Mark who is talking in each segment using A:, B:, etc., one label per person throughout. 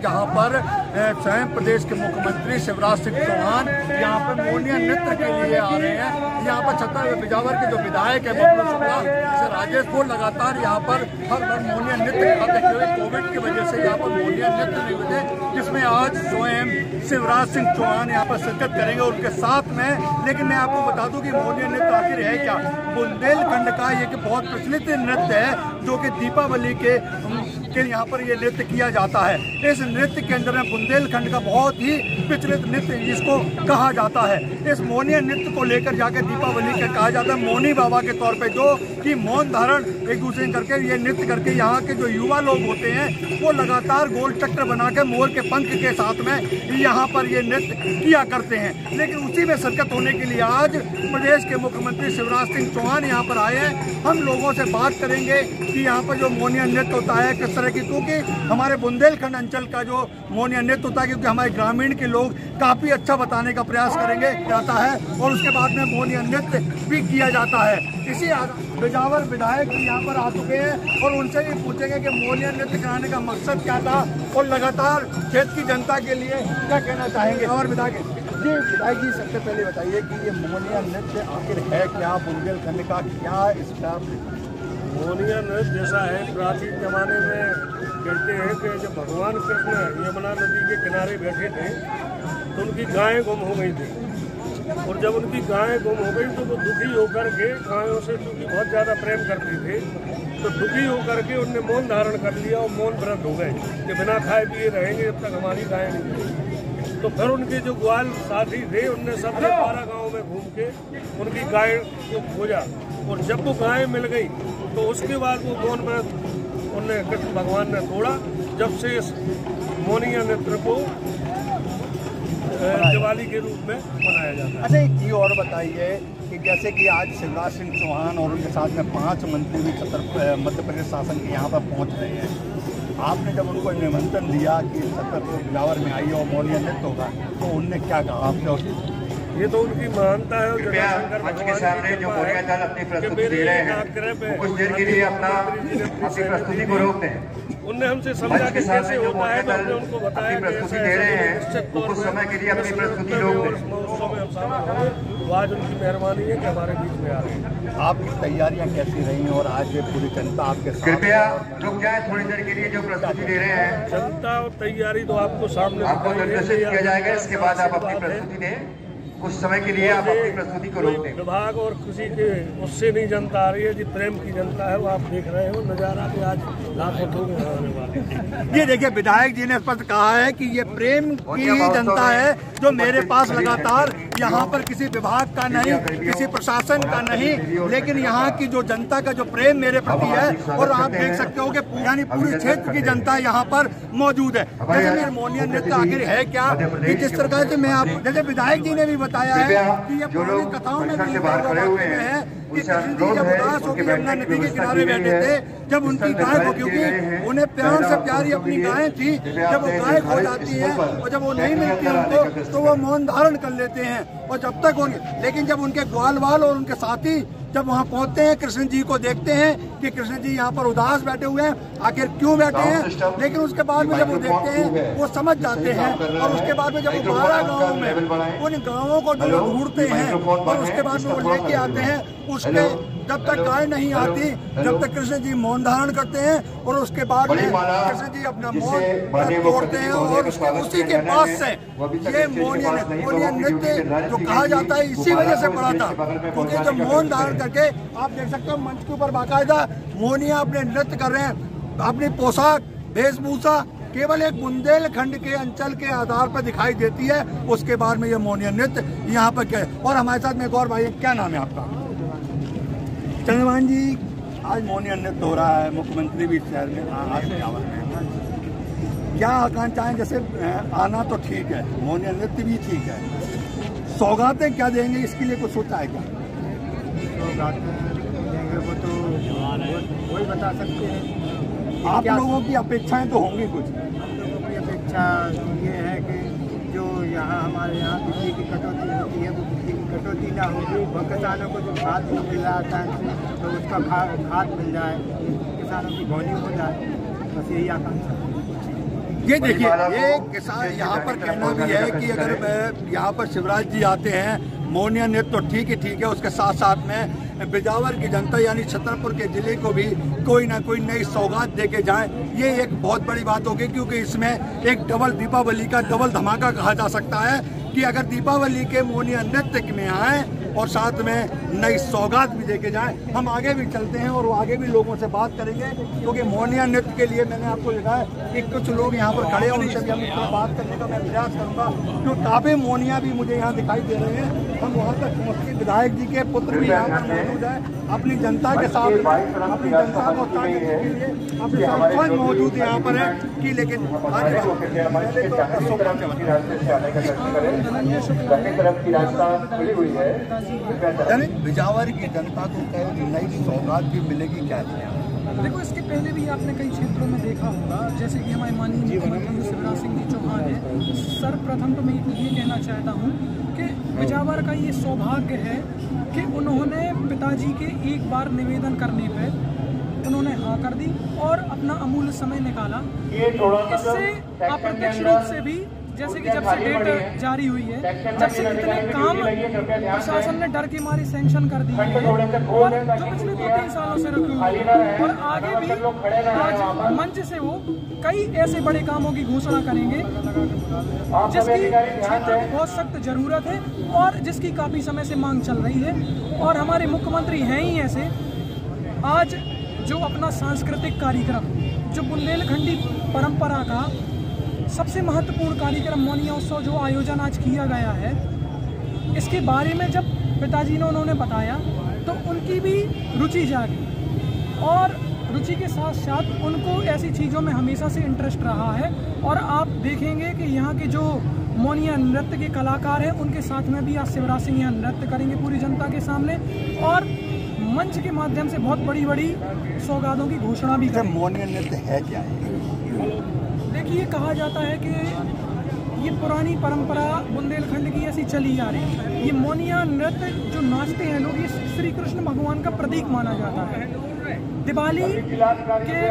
A: जहां पर स्वयं प्रदेश के मुख्यमंत्री शिवराज सिंह चौहान यहां पर मोनिया नृत्य के लिए आ रहे हैं। यहां पर छतर बिजावर के जो विधायक है बबलू शुक्ला से राजेश को लगातार यहां पर हर बार मोनिया नृत्य करते हुए कोविड की वजह से यहां पर मोनिया नृत्य नहीं हुए, जिसमें आज स्वयं शिवराज सिंह चौहान यहां पर शिरकत करेंगे उनके साथ में। लेकिन मैं आपको बता दूं कि मोनिया नृत्य आखिर है क्या। बुंदेलखंड का एक बहुत प्रचलित नृत्य है जो कि दीपावली के यहाँ पर ये नृत्य किया जाता है। इस नृत्य के अंदर में बुंदेलखंड का बहुत ही प्रचलित नृत्य जिसको कहा जाता है। इस मोनिया नृत्य को लेकर जाकर दीपावली के कहा जाता है मौनी बाबा के तौर पे, जो कि मौन धारण एक दूसरे करके ये नृत्य करके यहाँ के जो युवा लोग होते हैं वो लगातार गोल चक्र बना के मोर के पंख के साथ में यहाँ पर ये नृत्य किया करते हैं। लेकिन उसी में शिरकत होने के लिए आज प्रदेश के मुख्यमंत्री शिवराज सिंह चौहान यहाँ पर आए हैं। हम लोगों से बात करेंगे कि यहाँ पर जो मोनिया नृत्य होता है किस तरह की, क्योंकि हमारे बुंदेलखंड अंचल का जो मोनिया नृत्य होता है, क्योंकि हमारे ग्रामीण के लोग काफ़ी अच्छा बताने का प्रयास करेंगे जाता है और उसके बाद में मोनिया नृत्य भी किया जाता है। इसी बिजावर विधायक यहाँ पर आ चुके हैं और उनसे भी पूछेंगे कि मोनिया नृत्य कराने का मकसद क्या था और लगातार क्षेत्र की जनता के लिए क्या कहना चाहेंगे। और विधायक जी सबसे पहले बताइए कि ये मोनिया नृत्य आखिर है क्या, बुंदेलखंड का क्या इसका।
B: मोनिया नृत्य जैसा है, प्राचीन जमाने में कहते हैं कि जब भगवान कृष्ण यमुना नदी के किनारे बैठे थे तो उनकी गायें गुम हो गई थी, और जब उनकी गायें गुम हो गई तो वो दुखी होकर के गायों से क्योंकि बहुत ज़्यादा प्रेम करते थे तो दुखी होकर के उनने मौन धारण कर लिया और मौन व्रत हो गए कि बिना खाए पिए रहेंगे जब तक हमारी गायें नहीं मिलेंगी। तो फिर उनके जो ग्वाल साथी थे उनने सब 12 गाँव में घूम के उनकी गाय को खोजा, और जब वो गायें मिल गई तो उसके बाद वो मौन व्रत उन्हें कृष्ण भगवान ने तोड़ा। जब से इस मोनिया नृत्य को दिवाली के रूप में मनाया जाता है।
A: अच्छा एक चीज़ और बताइए कि जैसे कि आज शिवराज सिंह चौहान और उनके साथ में 5 मंत्री भी मध्य प्रदेश शासन के यहाँ पर पहुँच रहे हैं। आपने जब उनको निमंत्रण दिया कि छतरपुर बिजावर में आइए और मोनिया नृत्य होगा तो उनने क्या कहा आपसे?
B: ये तो उनकी महानता है।
C: मंच के सामने जो मोनिया दल अपनी प्रस्तुति दे रहे हैं कुछ देर के लिए अपनी प्रस्तुति को रोक दें।
B: उनने हमसे समझा कि कैसे होता है तो हमने उनको बताया
C: अपनी प्रस्तुति दे रहे हैं तो कुछ समय के लिए अपनी प्रस्तुति रोक दें।
B: महोत्सव में हम शामिल होंगे, तो आज उनकी मेहरबानी है कि हमारे बीच में आ रहे हैं।
A: आपकी तैयारियां कैसी रही और आज ये पूरी जनता आपके साथ?
C: कृपया रुक जाए थोड़ी देर के लिए, जो प्रस्तुति दे रहे हैं
B: जनता और तैयारी तो आपको सामने
C: आपको निर्देशित किया जाएगा। इसके बाद आप अपनी प्रस्तुति दें, कुछ समय के लिए आप अपनी प्रस्तुति को रोक दें।
B: विभाग और किसी के उससे नहीं जनता आ रही है जी, प्रेम की जनता है, वो आप देख रहे हो नजारा कि आज लाखों लोग आने वाले।
A: ये देखिए विधायक जी ने स्पष्ट कहा है कि ये प्रेम की जनता है जो मेरे पास लगातार यहाँ पर किसी विभाग का नहीं, किसी प्रशासन का नहीं, लेकिन यहाँ की जो जनता का जो प्रेम मेरे प्रति है, और आप देख सकते हो कि यानी पूरे क्षेत्र की जनता यहाँ पर मौजूद है। जैसे मोनिया नृत्य आखिर है क्या, कि जिस तरह से मैं आप जैसे विधायक जी ने भी बताया है कि ये पुरानी कथाओं में भी है कि कृष्ण जी जब उदास होकर यमुना नदी के किनारे बैठे थे, जब उनकी गाय को, क्योंकि उन्हें प्यार से प्यारी अपनी गाय थी, जब वो गाय खो जाती है और जब वो नहीं मिलती उनको तो वो मौन धारण कर लेते हैं और जब तक होंगे। लेकिन जब उनके ग्वाल वाल और उनके साथी जब वहाँ पहुँचते हैं, कृष्ण जी को देखते हैं कि कृष्ण जी यहाँ पर उदास बैठे हुए हैं, आखिर क्यों बैठे हैं, लेकिन उसके बाद में जब वो देखते हैं वो समझ जाते हैं, और उसके बाद में जब वो 12 गाँव में उन गाँवों को जो ढूंढते हैं और उसके बाद में वो लेके आते हैं, उसके जब तक गाय नहीं आती जब तक कृष्ण जी मौन धारण करते हैं, और उसके बाद में कृष्ण जी अपना मौन तोड़ते हैं, और उसी के पास से ये मोनिया नृत्य जो कहा जाता है इसी वजह से पड़ा था, क्योंकि जब मौन धारण करके आप देख सकते हो मंच के ऊपर बाकायदा मोनिया अपने नृत्य कर रहे हैं। अपनी पोशाक वेशभूषा केवल एक बुंदेलखंड के अंचल के आधार पर दिखाई देती है, उसके बाद में ये मोनिया नृत्य यहाँ पर क्या है। और हमारे साथ में एक और भाई, क्या नाम है आपका? चंद्रभान जी, आज मोनिया नृत्य हो रहा है, मुख्यमंत्री भी शहर में आज बिजावर में, क्या आकांक्षाएं? जैसे आना तो ठीक है, मोनिया नृत्य भी ठीक है, सौगातें क्या देंगे इसके लिए कुछ सोचा है क्या?
D: देंगे वो तो वही बता सकते हैं।
A: आप लोगों की अपेक्षाएं तो होंगी कुछ?
D: हम लोगों की अपेक्षा ये है कि जो यहाँ हमारे यहाँ बिजली की कटौती होती है वो बिजली की कटौती ना होगी, किसानों को जो खाद मिल रहा है टाइम से तो उसका खाद मिल जाए, किसानों की बोनी हो जाए, बस यही आकांक्षा।
A: ये देखिए, ये किसान यहाँ पर कहना भी है कि अगर यहाँ पर शिवराज जी आते हैं मोनिया नृत्य तो ठीक है, उसके साथ साथ में बिजावर की जनता यानी छतरपुर के जिले को भी कोई ना कोई नई सौगात दे के जाए। ये एक बहुत बड़ी बात होगी, क्योंकि इसमें एक डबल दीपावली का डबल धमाका कहा जा सकता है कि अगर दीपावली के मोनिया नृत्य में आए और साथ में नई सौगात भी देके जाए। हम आगे भी चलते हैं और आगे भी लोगों से बात करेंगे, क्योंकि मोनिया नृत्य के लिए मैंने आपको लिखा है कि कुछ लोग यहाँ पर खड़े हैं, उनसे भी हम बात करने का मैं प्रयास करूँगा, क्योंकि काफ़ी मोनिया भी मुझे यहाँ दिखाई दे रहे हैं। हम वहाँ तक पहुँचे, विधायक जी के पुत्र भी यहाँ पर मौजूद है, अपनी जनता के साथ अपनी जनता को ताकत के लिए अपने सरपंच मौजूद यहाँ पर है कि लेकिन बिजावर की जनता को नई सौगात भी मिलेगी क्या?
E: देखो, इसके पहले भी आपने कई क्षेत्रों में देखा होगा, जैसे कि हमारे माननीय मुख्यमंत्री शिवराज सिंह जी चौहान है। सर्वप्रथम तो मैं ये कहना चाहता हूँ कि बिजावर का ये सौभाग्य है कि उन्होंने पिताजी के एक बार निवेदन करने पर उन्होंने हाँ कर दी और अपना अमूल्य समय निकाला। इससे अप्रत्यक्ष रूप से भी, जैसे कि जब से डेट जारी हुई है, जब से इतने काम प्रशासन ने डर के मारे सैंक्शन कर दिए हैं और जो पिछले 2-3 सालों से रुके हुए हैं, और आगे भी आज मंच से वो कई ऐसे बड़े कामों की घोषणा करेंगे जिसकी क्षेत्र की बहुत सख्त जरूरत है और जिसकी काफी समय से मांग चल रही है। और हमारे मुख्यमंत्री हैं ही ऐसे, आज जो अपना सांस्कृतिक कार्यक्रम, जो बुंदेलखंडी परंपरा का सबसे महत्वपूर्ण कार्यक्रम मोनिया उत्सव जो आयोजन आज किया गया है, इसके बारे में जब पिताजी ने उन्होंने बताया तो उनकी भी रुचि जागी, और रुचि के साथ साथ उनको ऐसी चीज़ों में हमेशा से इंटरेस्ट रहा है। और आप देखेंगे कि यहाँ के जो मोनिया नृत्य के कलाकार हैं, उनके साथ में भी आज शिवराज सिंह यहाँ नृत्य करेंगे पूरी जनता के सामने, और मंच के माध्यम से बहुत बड़ी बड़ी सौगातों की घोषणा भी करेंगे।
A: मोनिया नृत्य है क्या?
E: देखिए, कहा जाता है कि ये पुरानी परंपरा बुंदेलखंड की ऐसी चली आ रही है। ये मोनिया नृत्य जो नाचते हैं लोग, ये श्री कृष्ण भगवान का प्रतीक माना जाता है। दिवाली के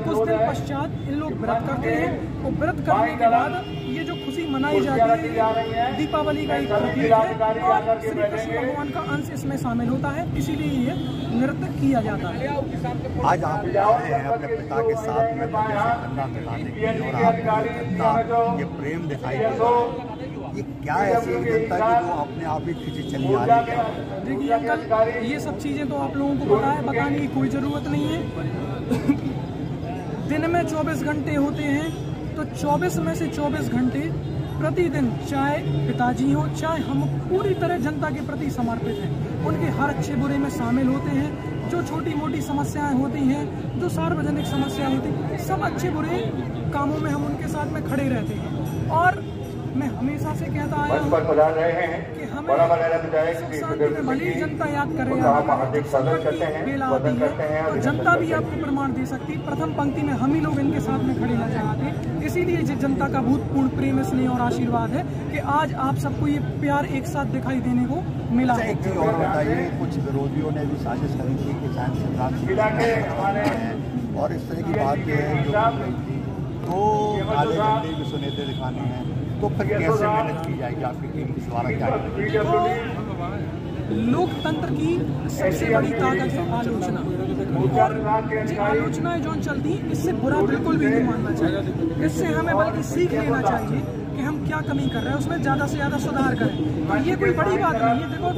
E: कुछ दिन पश्चात इन लोग व्रत करते हैं और व्रत करने के बाद ये जो खुशी मनाई जाती है दीपावली का एक प्रतीक है और श्री कृष्ण भगवान का अंश इसमें शामिल होता है, इसीलिए ये नृत्य किया जाता है।
A: आज आप आए हैं अपने पिता के साथ में गन्ना मिलाने के लिए और आपकी ये प्रेम दिखाई दे रहा है, ये क्या ऐसी जनता की जो अपने आप ही खींची चली आ रही है?
E: देखिए अंकल, ये सब चीज़ें तो आप लोगों को पता है, बताने की कोई ज़रूरत नहीं है। दिन में 24 घंटे होते हैं, तो 24 में से 24 घंटे प्रतिदिन, चाहे पिताजी हो चाहे हम, पूरी तरह जनता के प्रति समर्पित हैं। उनके हर अच्छे बुरे में शामिल होते हैं। जो छोटी मोटी समस्याएं होती हैं, जो सार्वजनिक समस्याएं होती हैं, सब अच्छे बुरे कामों में हम उनके साथ में खड़े रहते हैं। और मैं हमेशा से कहता आया हूँ कि हमें भले ही जनता याद करे, बेला आती है तो जनता भी आपको प्रमाण दे सकती है। प्रथम पंक्ति में हम ही लोग इनके साथ में खड़े नजर आते हैं। इसीलिए जनता का भूतपूर्ण प्रेम, स्नेह और आशीर्वाद है कि आज आप सबको ये प्यार एक साथ दिखाई देने को मिला है।
A: और बताइए, कुछ विरोधियों ने भी साजिश करी थी कि और इस तरह की बात तो काले झंडे भी सुनेते दिखाने हैं, तो फिर कैसे मेहनत की जाएगी आपकी टीम द्वारा? क्या
E: लोकतंत्र की सबसे बड़ी ताकत है आलोचना, और जो आलोचनाएं जो चलती हैं, इससे बुरा बिल्कुल भी नहीं मानना चाहिए। इससे हमें बल्कि सीख लेना चाहिए कि हम क्या कमी कर रहे हैं, उसमें ज़्यादा से ज़्यादा सुधार करें। तो ये कोई बड़ी बात नहीं है। देखो,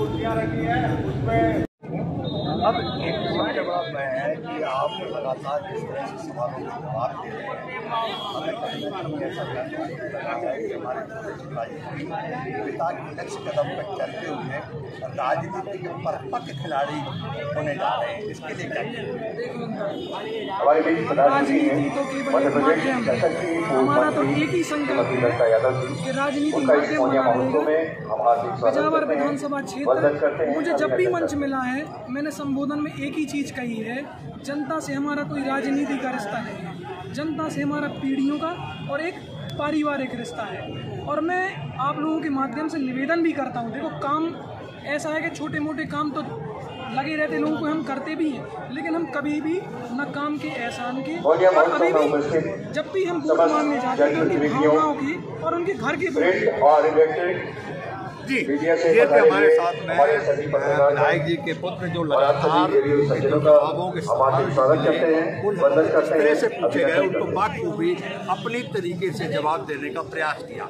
A: अब एक सबसे बड़ा मैं है कि आप लगातार जिस तरह से सवालों के जवाब दे रहे हैं, हमें पिता के लक्ष्य कदम पर चलते हुए राजनीति के परपक्व खिलाड़ी होने जा रहे हैं, इसके लिए क्या
E: राजनीति तो केवल एक माध्यम है। हमारा तो एक ही संकल्प है कि राजनीति माध्यम बना रहेगा। बिजावर विधानसभा क्षेत्र, मुझे जब भी मंच मिला है, मैंने संबोधन में एक ही चीज़ कही है, जनता से हमारा कोई राजनीति का रिश्ता नहीं है, जनता से हमारा पीढ़ियों का और एक पारिवारिक रिश्ता है। और मैं आप लोगों के माध्यम से निवेदन भी करता हूँ, देखो काम ऐसा है कि छोटे मोटे काम तो लगे रहते लोगों को हम करते भी हैं, लेकिन हम कभी भी न काम के एहसान के और कभी भी जब भी हम वोट मांगने जाते हैं तो उनकी भावनाओं की और उनके घर की
A: जी, ये थे हमारे साथ में विधायक जी के पुत्र जो लगातार जवाबों के तरह से पूछे गए उनको बाखूबी अपनी तरीके से जवाब देने का प्रयास किया।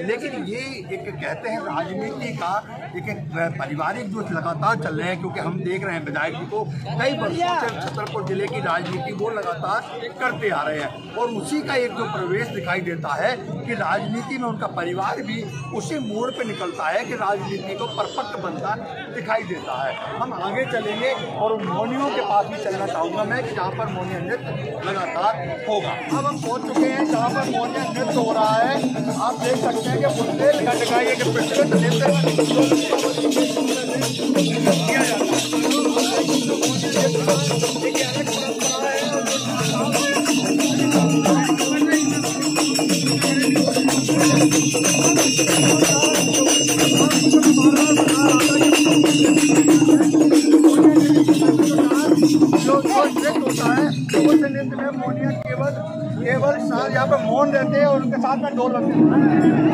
A: लेकिन ये एक कहते हैं राजनीति का एक पारिवारिक जो लगातार चल रहे हैं, क्योंकि हम देख रहे हैं विधायक जी को कई वर्षों से छतरपुर जिले की राजनीति वो लगातार करते आ रहे हैं और उसी का एक जो प्रवेश दिखाई देता है कि राजनीति में उनका परिवार भी उसी मोड़ पे निकलता है कि राजनीति को परफेक्ट बनता दिखाई देता है। हम आगे चलेंगे और उन मौनियों के पास भी चलना चाहूँगा मैं कि जहाँ पर मौनी नृत्य लगातार होगा। अब हम पहुँच चुके हैं जहाँ पर मौनी नृत्य हो रहा है। आप देख सकते हैं कि बुंदेलखंड का ये प्रचलित नृत्य किया जाता केवल यहाँ पे मौन रहते हैं और उनके साथ में ढोल रखते हैं।